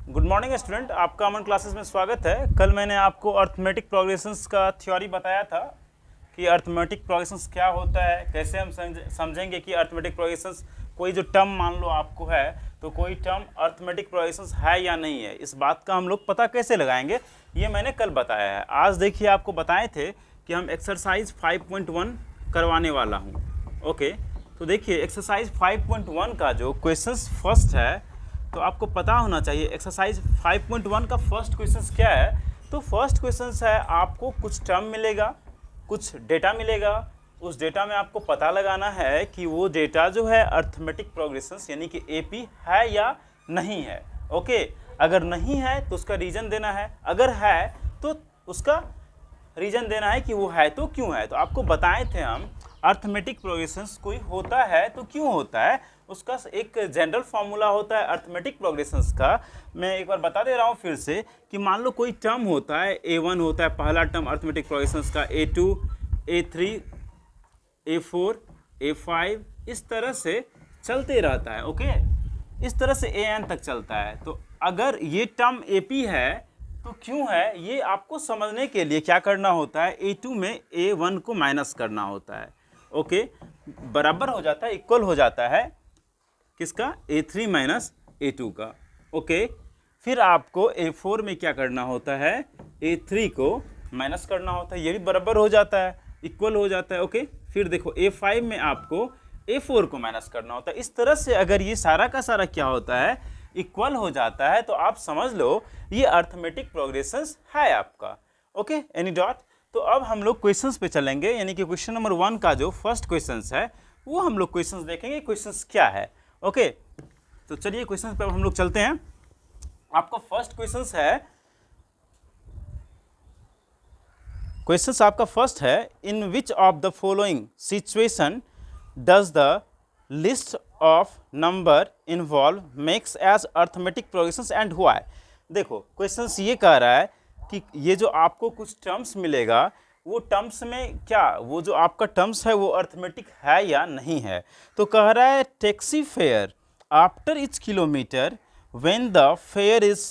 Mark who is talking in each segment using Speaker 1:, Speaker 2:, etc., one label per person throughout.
Speaker 1: Good morning student, आपका अमन classes में स्वागत है। कल मैंने आपको अर्थमेटिक प्रोग्रेशंस का थ्योरी बताया था कि अर्थमेटिक प्रोग्रेशंस क्या होता है, कैसे हम समझेंगे कि अर्थमेटिक प्रोग्रेशंस कोई जो टर्म मान लो आपको है तो कोई टर्म अर्थमेटिक प्रोग्रेशंस है या नहीं है, इस बात का हम लोग पता कैसे लगाएंगे, ये मैंने कल बताया है। आज देखिए, आपको बताए थे कि हम एक्सरसाइज 5.1 करवाने वाला हूँ। ओके, तो देखिए एक्सरसाइज 5.1 का जो क्वेश्चंस फर्स्ट है तो आपको पता होना चाहिए एक्सरसाइज 5.1 का फर्स्ट क्वेश्चन क्या है। तो फर्स्ट क्वेश्चन है, आपको कुछ टर्म मिलेगा, कुछ डेटा मिलेगा, उस डेटा में आपको पता लगाना है कि वो डेटा जो है अर्थमेटिक प्रोग्रेशंस यानी कि एपी है या नहीं है। ओके, अगर नहीं है तो उसका रीजन देना है, अगर है तो उसका रीजन देना है कि वो है तो क्यों है। तो आपको बताए थे हम अर्थमेटिक प्रोग्रेशंस कोई होता है तो क्यों होता है, उसका एक जनरल फार्मूला होता है अर्थमेटिक प्रोग्रेशंस का। मैं एक बार बता दे रहा हूँ फिर से कि मान लो कोई टर्म होता है, A1 होता है पहला टर्म अर्थमेटिक प्रोग्रेशंस का, A2, A3, A4, A5, इस तरह से चलते रहता है। ओके, इस तरह से AN तक चलता है। तो अगर ये टर्म AP है तो क्यों है, ये आपको समझने के लिए क्या करना होता है, A2 में A1 को माइनस करना होता है। ओके, बराबर हो जाता है, इक्वल हो जाता है किसका, A3 माइनस A2 का। ओके, फिर आपको A4 में क्या करना होता है, A3 को माइनस करना होता है, ये भी बराबर हो जाता है, इक्वल हो जाता है। ओके, फिर देखो A5 में आपको A4 को माइनस करना होता है। इस तरह से अगर ये सारा का सारा क्या होता है, इक्वल हो जाता है, तो आप समझ लो ये अर्थमेटिक प्रोग्रेशंस है आपका। Okay, any dot. तो अब हम लोग क्वेश्चंस पे चलेंगे, यानी कि क्वेश्चन नंबर 1 का जो फर्स्ट क्वेश्चंस है वो हम लोग क्वेश्चंस देखेंगे, क्वेश्चंस क्या है। ओके, तो चलिए क्वेश्चंस पे हम लोग चलते हैं। आपका फर्स्ट क्वेश्चंस है, क्वेश्चंस आपका फर्स्ट है, in which of the following situation does the list of number involve makes as arithmetic progressions and why. देखो क्वेश्चंस ये कह रहा है कि ये जो आपको कुछ टर्म्स मिलेगा, वो टर्म्स में क्या, वो जो आपका टर्म्स है वो अर्थमेटिक है या नहीं है। तो कह रहा है taxi fare after etch kilometre when the fair is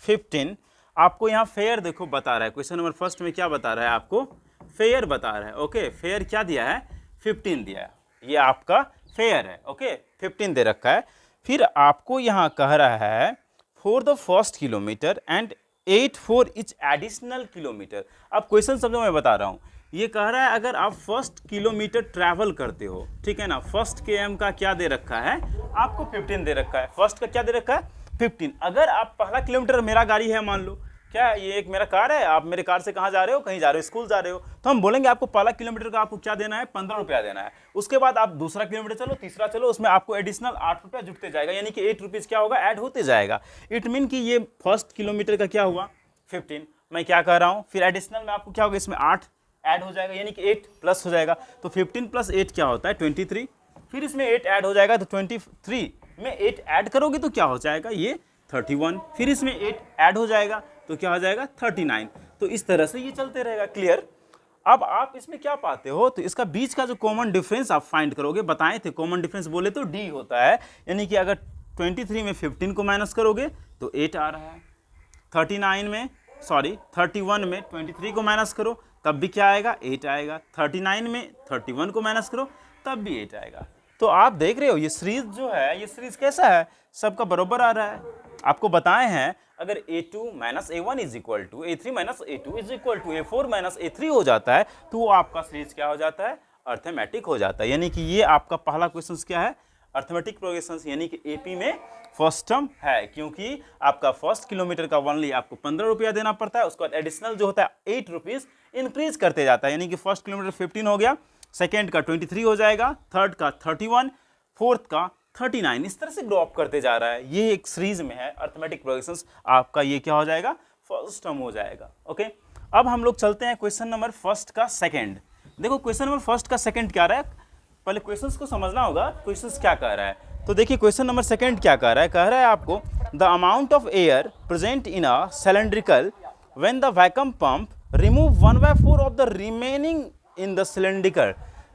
Speaker 1: 15। आपको यहाँ फेयर देखो बता रहा है, क्वेश्चन नंबर फर्स्ट में क्या बता रहा है, आपको फेयर बता रहा है। ओके, फेयर क्या दिया है, 15 दिया है, ये आपका फेयर है। ओके, 15 दे रखा है। फिर आपको यहाँ कह रहा है for the first kilometre and 8 for each additional kilometre. अब क्वेश्चन समझो, मैं बता रहा हूँ, ये कह रहा है अगर आप फर्स्ट किलोमीटर ट्रैवल करते हो, ठीक है ना, फर्स्ट KM का क्या दे रखा है, आपको 15 दे रखा है, फर्स्ट का क्या दे रखा है, 15। अगर आप पहला किलोमीटर, मेरा गाड़ी है मान लो, क्या ये एक मेरा कार है, आप मेरे कार से कहाँ जा रहे हो, कहीं जा रहे हो, स्कूल जा रहे हो, तो हम बोलेंगे आपको पहला किलोमीटर का आपको क्या देना है, 15 रुपया देना है। उसके बाद आप दूसरा किलोमीटर चलो, तीसरा चलो, उसमें आपको एडिशनल 8 रुपया जुटते जाएगा, यानी कि 8 रुपीज़ क्या होगा, ऐड होते जाएगा। इट मीन कि ये फर्स्ट किलोमीटर का क्या हुआ, 15। मैं क्या कह रहा हूँ, फिर एडिशनल में आपको क्या होगा, इसमें 8 ऐड हो जाएगा, यानी कि 8 प्लस हो जाएगा, तो 15 प्लस 8 क्या होता है, 23। फिर इसमें 8 ऐड हो जाएगा, तो 23 में 8 ऐड करोगे तो क्या हो जाएगा, ये 31। फिर इसमें 8 ऐड हो जाएगा तो क्या हो जाएगा, 39। तो इस तरह से ये चलते रहेगा। क्लियर। अब आप इसमें क्या पाते हो, तो इसका बीच का जो कॉमन डिफरेंस आप फाइंड करोगे, बताए थे कॉमन डिफरेंस बोले तो D होता है, यानी कि अगर 23 में 15 को माइनस करोगे तो 8 आ रहा है, 31 में 23 को माइनस करो तब भी क्या आएगा, 8 आएगा, 39 में 31 को माइनस करो तब भी 8 आएगा। तो आप देख रहे हो ये सीरीज जो है, ये सीरीज कैसा है, सबका बराबर आ रहा है। आपको बताए हैं अगर A2 minus A1 is equal to A3 minus A2 is equal to A4 minus A3 हो जाता है, तो वो आपका सीरीज क्या हो जाता है, अर्थमेटिक हो जाता है। यानी कि ये आपका पहला क्वेश्चन क्या है, अर्थमेटिक प्रोग्रेशंस, यानी कि AP में फर्स्ट टर्म है, क्योंकि आपका फर्स्ट किलोमीटर का ओनली आपको 15 रुपया देना पड़ता है, उसके बाद एडिशनल जो होता है 8 रुपीज़ इंक्रीज करते जाता है, यानी कि फर्स्ट किलोमीटर 15 हो गया, सेकेंड का 23 हो जाएगा, थर्ड का 31, फोर्थ का 39, इस तरह से ग्रो अप करते जा रहा है। ये एक सीरीज में है अर्थमेटिक प्रोग्रेशंस, आपका ये क्या हो जाएगा, फर्स्ट टर्म हो जाएगा। ओके, अब हम लोग चलते हैं क्वेश्चन नंबर फर्स्ट का सेकंड। देखो क्वेश्चन नंबर फर्स्ट का सेकंड क्या रहा है, पहले क्वेश्चंस को समझना होगा, क्वेश्चंस क्या कह रहा है। तो देखिए क्वेश्चन नंबर सेकंड क्या कह रहा है आपको, the amount of air present in a cylindrical when the vacuum pump remove 1/4 of the remaining in the cylindrical.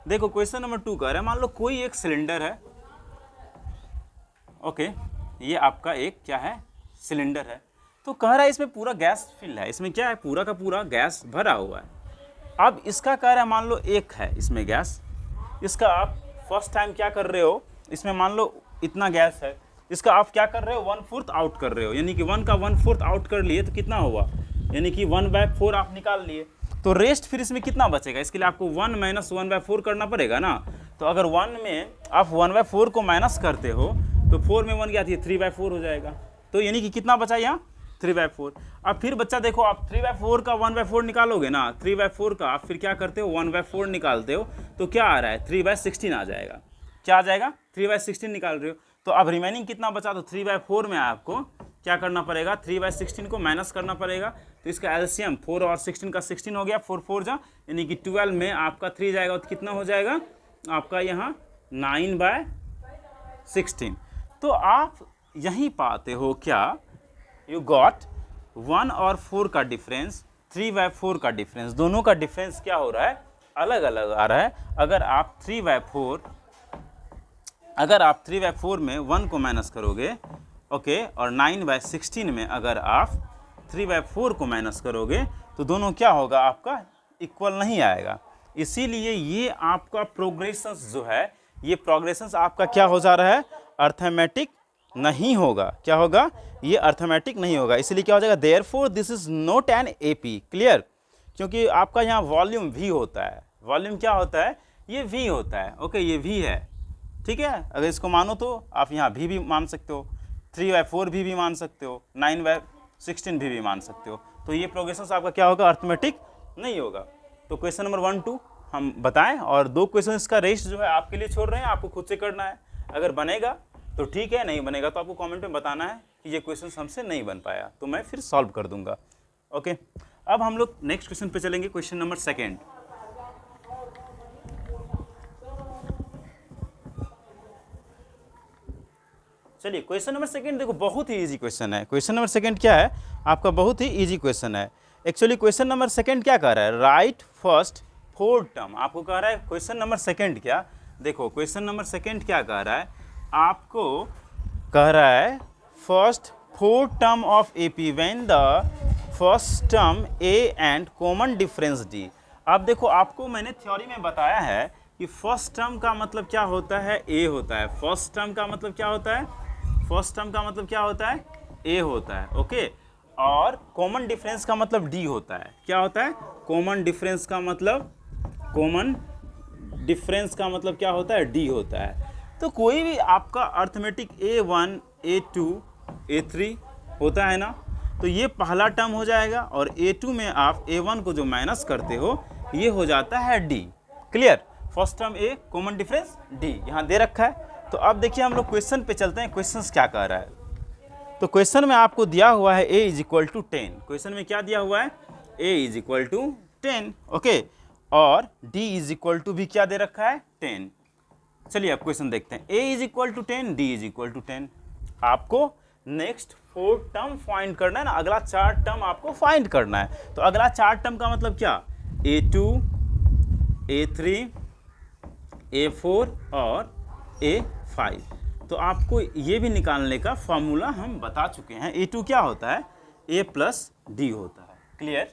Speaker 1: देखो क्वेश्चन नंबर 2 कह रहा है, मान लो कोई एक सिलेंडर है, ओके, ये आपका एक क्या है, सिलेंडर है, तो कह रहा है इसमें पूरा गैस फिल है, इसमें क्या है, पूरा का पूरा गैस भरा हुआ है। अब इसका कह रहा है मान लो एक है इसमें गैस, इसका आप फर्स्ट टाइम क्या कर रहे हो, इसमें मान लो इतना गैस है, इसका आप क्या कर रहे हो 1/4 आउट कर रहे हो, यानी कि 1 का 1/4 आउट कर लिए तो कितना हुआ, यानी कि 1/4 आप निकाल लिए, तो रेस्ट फिर इसमें कितना बचेगा, इसके लिए आपको 1 - 1/4 करना पड़ेगा ना। तो अगर 1 में आप 1/4 को माइनस करते हो तो 4 में 1 क्या थी, 3/4 हो जाएगा। तो यानी कि कितना बचा यहाँ 3/4। अब फिर बच्चा देखो आप 3/4 का 1/4 निकालोगे ना, 3/4 का आप फिर क्या करते हो 1/4 निकालते हो तो क्या आ रहा है 3/16 आ जाएगा। क्या आ जाएगा 3/16 निकाल रहे हो, तो अब रिमेनिंग कितना बचा, तो 3/4 में आपको क्या करना पड़ेगा 3/16 को माइनस करना पड़ेगा। तो इसका एलसीएम 4 और 16 का 16 हो गया, 4 4 जा यानी कि 12 में आपका 3 जाएगा तो कितना हो जाएगा आपका यहाँ 9/16। तो आप यहीं पाते हो क्या, यू गॉट 1 और 4 का डिफरेंस, 3/4 का डिफरेंस, दोनों का डिफरेंस क्या हो रहा है अलग अलग आ रहा है। अगर आप 3/4 में 1 को माइनस करोगे ओके, और 9/16 में अगर आप 3/4 को माइनस करोगे तो दोनों क्या होगा आपका इक्वल नहीं आएगा। इसीलिए ये आपका प्रोग्रेशंस जो है, ये प्रोग्रेशंस आपका क्या हो जा रहा है अर्थमेटिक नहीं होगा। क्या होगा, ये अर्थमेटिक नहीं होगा। इसलिए क्या हो जाएगा, therefore this is not an AP, clear, क्योंकि आपका यहाँ वॉल्यूम वी होता है, वॉल्यूम क्या होता है ये वी होता है, ओके ये वी है, ठीक है। अगर इसको मानो तो आप यहाँ भी मान सकते हो, 3/4 भी मान सकते हो, 9/16 भी मान सकते हो। तो ये प्रोग्रेशन आपका क्या होगा अर्थमेटिक नहीं होगा। तो क्वेश्चन नंबर 1 2 हम बताएं, और 2 क्वेश्चन का रेस्ट जो है आपके लिए छोड़ रहे हैं, आपको खुद से करना है। अगर बनेगा तो ठीक है, नहीं बनेगा तो आपको कमेंट में बताना है कि ये क्वेश्चन हमसे नहीं बन पाया, तो मैं फिर सॉल्व कर दूंगा। ओके, अब हम लोग नेक्स्ट क्वेश्चन पे चलेंगे, क्वेश्चन नंबर 2। चलिए क्वेश्चन नंबर 2 देखो बहुत ही इजी क्वेश्चन है। क्वेश्चन नंबर 2 क्या है आपका, बहुत ही इजी क्वेश्चन है। एक्चुअली क्वेश्चन नंबर 2 क्या कह रहा है, राइट फर्स्ट 4 टर्म, आपको कह रहा है क्वेश्चन नंबर 2 क्या, देखो क्वेश्चन नंबर 2 क्या कह रहा है, आपको कह रहा है first 4 term of AP when the first term A and common difference D. अब देखो आपको मैंने थ्योरी में बताया है कि फर्स्ट टर्म का मतलब क्या होता है ए होता है, फर्स्ट टर्म का मतलब क्या होता है, फर्स्ट टर्म का मतलब क्या होता है ए होता है, ओके, और कॉमन डिफरेंस का मतलब डी होता है। क्या होता है कॉमन डिफरेंस का मतलब, कॉमन डिफरेंस का मतलब क्या होता है डी होता है। तो कोई भी आपका अर्थमेटिक A1 A2 A3 होता है ना, तो ये पहला टर्म हो जाएगा, और A2 में आप A1 को जो माइनस करते हो ये हो जाता है D, clear. First term A, common difference D यहाँ दे रखा है। तो अब देखिए हम लोग क्वेश्चन पे चलते हैं, क्वेश्चन क्या कह रहा है। तो क्वेश्चन में आपको दिया हुआ है A = 10, क्वेश्चन में क्या दिया हुआ है A = 10, ओके, और D = भी क्या दे रखा है 10। चलिए अब क्वेश्चन देखते हैं, A = 10 D = 10। आपको नेक्स्ट 4 टर्म फाइंड करना है ना, अगला 4 टर्म आपको फाइंड करना है। तो अगला 4 टर्म का मतलब क्या, A2 A3 A4 और A5। तो आपको ये भी निकालने का फॉर्मूला हम बता चुके हैं। A2 क्या होता है A + D होता है, क्लियर।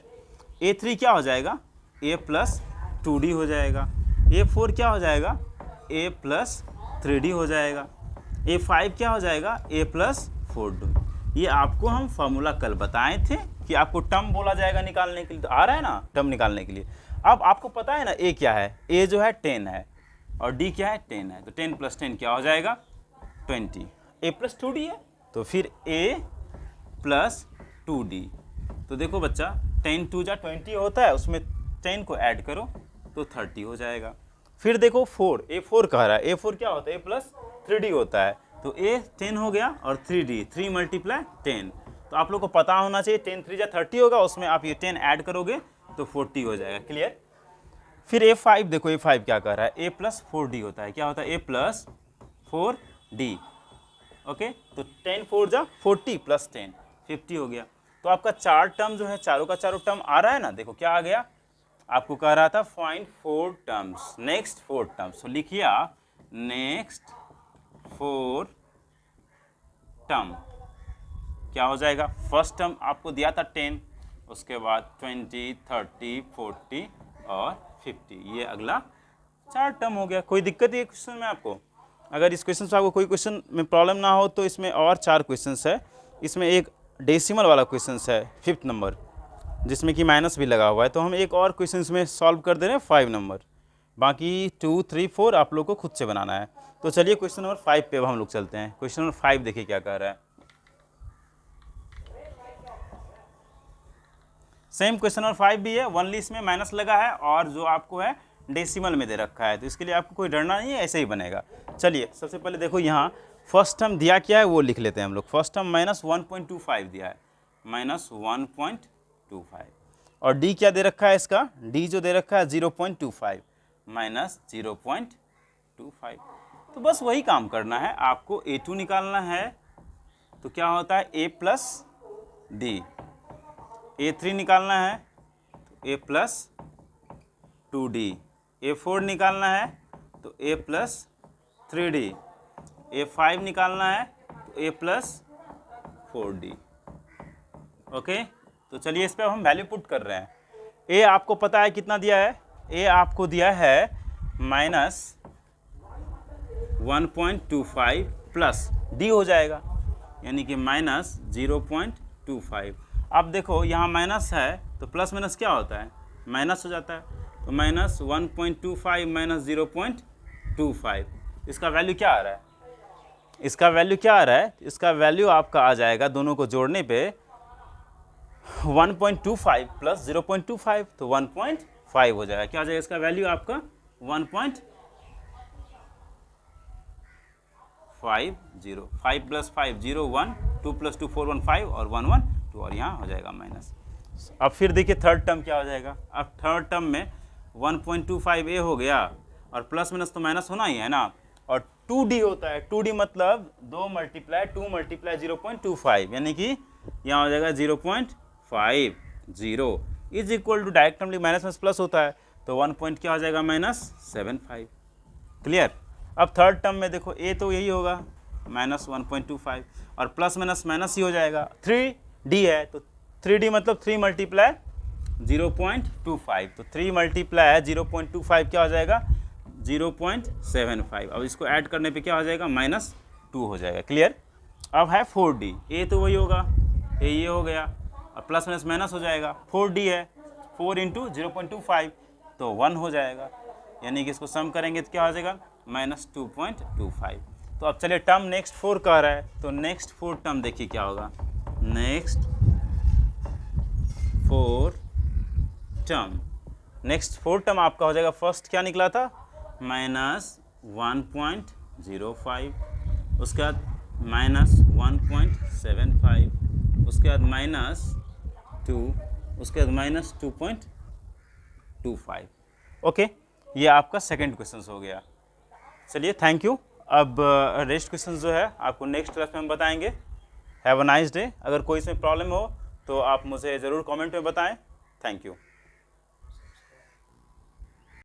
Speaker 1: A3 क्या हो जाएगा A + 2D हो जाएगा। A4 क्या हो जाएगा A + 3D हो जाएगा। A5 क्या हो जाएगा A + 4D। ये आपको हम फॉर्मूला कल बताए थे कि आपको टर्म बोला जाएगा निकालने के लिए, तो आ रहा है ना टर्म निकालने के लिए। अब आपको पता है ना A क्या है, A जो है 10 है और D क्या है 10 है, तो 10 + 10 क्या हो जाएगा 20। A + 2D है तो फिर A + 2D। तो देखो बच्चा 10 2 जा 20 होता है, उसमें 10 को ऐड करो तो 30 हो जाएगा। फिर देखो 4, A4 कह रहा है, A4 क्या होता है A + 3D होता है, तो A 10 हो गया और 3D 3 × 10। तो आप लोग को पता होना चाहिए 10 3 जा 30 होगा, उसमें आप ये 10 ऐड करोगे तो 40 हो जाएगा, क्लियर। फिर A5 देखो, A5 क्या कह रहा है A + 4D होता है। क्या होता है A + 4D, ओके। तो 10 4 जा 40 + 10 50 हो गया। तो आपका 4 टर्म जो है, चारों का चारों टर्म आ रहा है ना, देखो क्या आ गया, आपको कह रहा था फाइंड 4 टर्म्स, नेक्स्ट 4 टर्म्स। तो लिखिए आप नेक्स्ट 4 टर्म, क्या हो जाएगा, फर्स्ट टर्म आपको दिया था 10, उसके बाद 20, 30, 40 और 50, ये अगला 4 टर्म हो गया। कोई दिक्कत है क्वेश्चन में आपको? अगर इस क्वेश्चन से आपको कोई क्वेश्चन में प्रॉब्लम ना हो तो इसमें और 4 क्वेश्चंस है। इसमें एक डेसिमल वाला क्वेश्चंस है 5th नंबर, जिसमें कि माइनस भी लगा हुआ है, तो हम एक और क्वेश्चंस में सॉल्व कर दे रहे हैं 5 नंबर। बाकी 2, 3, 4 आप लोग को खुद से बनाना है। तो चलिए क्वेश्चन नंबर 5 पे अब हम लोग चलते हैं। क्वेश्चन नंबर 5 देखिए क्या कह रहा है। सेम क्वेश्चन नंबर 5 भी है, ओनली इसमें माइनस लगा है और जो आपको है डेसिमल में दे रखा है, तो इसके लिए आपको कोई डरना नहीं है, ऐसे ही बनेगा। चलिए सबसे पहले देखो यहाँ फर्स्ट टर्म दिया क्या है वो लिख लेते हैं हम लोग। फर्स्ट टर्म -1.25 दिया है, -1.25, और डी क्या दे रखा है इसका, डी जो दे रखा है 0.25 -0.25। तो बस वही काम करना है आपको, A2 निकालना है तो क्या होता है A प्लस डी, A3 निकालना है तो A प्लस 2D, A4 निकालना है तो A प्लस 3D, A5 निकालना है तो A प्लस 4D। ओके, तो चलिए इस पर हम वैल्यू पुट कर रहे हैं। A आपको पता है कितना दिया है, A आपको दिया है -1.25 प्लस D हो जाएगा, यानी कि -0.25। अब देखो यहाँ माइनस है तो प्लस माइनस क्या होता है, माइनस हो जाता है, तो -1.25 -0.25, इसका वैल्यू क्या आ रहा है, इसका वैल्यू क्या आ रहा है, इसका वैल्यू आपका आ जाएगा दोनों को जोड़ने पे 1.25 प्लस 0.25, तो 1.5 हो जाएगा। क्या हो जाएगा इसका वैल्यू आपका 1.50, 5 + 5 0 1, 2 + 2 4 1 5 और 1 1 2, और यहाँ हो जाएगा माइनस। अब फिर देखिए थर्ड टर्म क्या हो जाएगा। अब थर्ड टर्म में 1.25 ए हो गया और प्लस माइनस तो माइनस होना ही है ना, और 2D होता है, 2D मतलब 2 × 2 × 0.25, यानी कि यहाँ हो जाएगा 0.50 is equal to, direct term minus minus plus होता है तो 1 पॉइंट क्या हो जाएगा -75। क्लियर। अब थर्ड टर्म में देखो ए तो यही होगा -1.25 और प्लस माइनस माइनस ही हो जाएगा, 3D है तो 3D मतलब 3 × 0.25, तो 3 × 0.25 क्या हो जाएगा 0.75। अब इसको ऐड करने पे क्या हो जाएगा -2 हो जाएगा। क्लियर। अब है 4D, ए तो वही होगा, ए ये हो गया और प्लस माइनस माइनस हो जाएगा, 4D है 4 × 0.25 तो 1 हो जाएगा, यानी कि इसको सम करेंगे तो क्या हो जाएगा -2.25। तो अब चलिए टर्म नेक्स्ट 4 कह रहा है, तो नेक्स्ट 4 टर्म देखिए क्या होगा। नेक्स्ट 4 टर्म आपका हो जाएगा, फर्स्ट क्या निकला था -1.05, उसके बाद -1.75, उसके बाद -2, उसके बाद -2.25। ओके, ये आपका सेकंड क्वेश्चन हो गया। चलिए थैंक यू। अब रेस्ट क्वेश्चन जो है आपको नेक्स्ट क्लास में हम बताएंगे। Have a nice day. अगर कोई इसमें प्रॉब्लम हो तो आप मुझे ज़रूर कमेंट में बताएं। Thank you.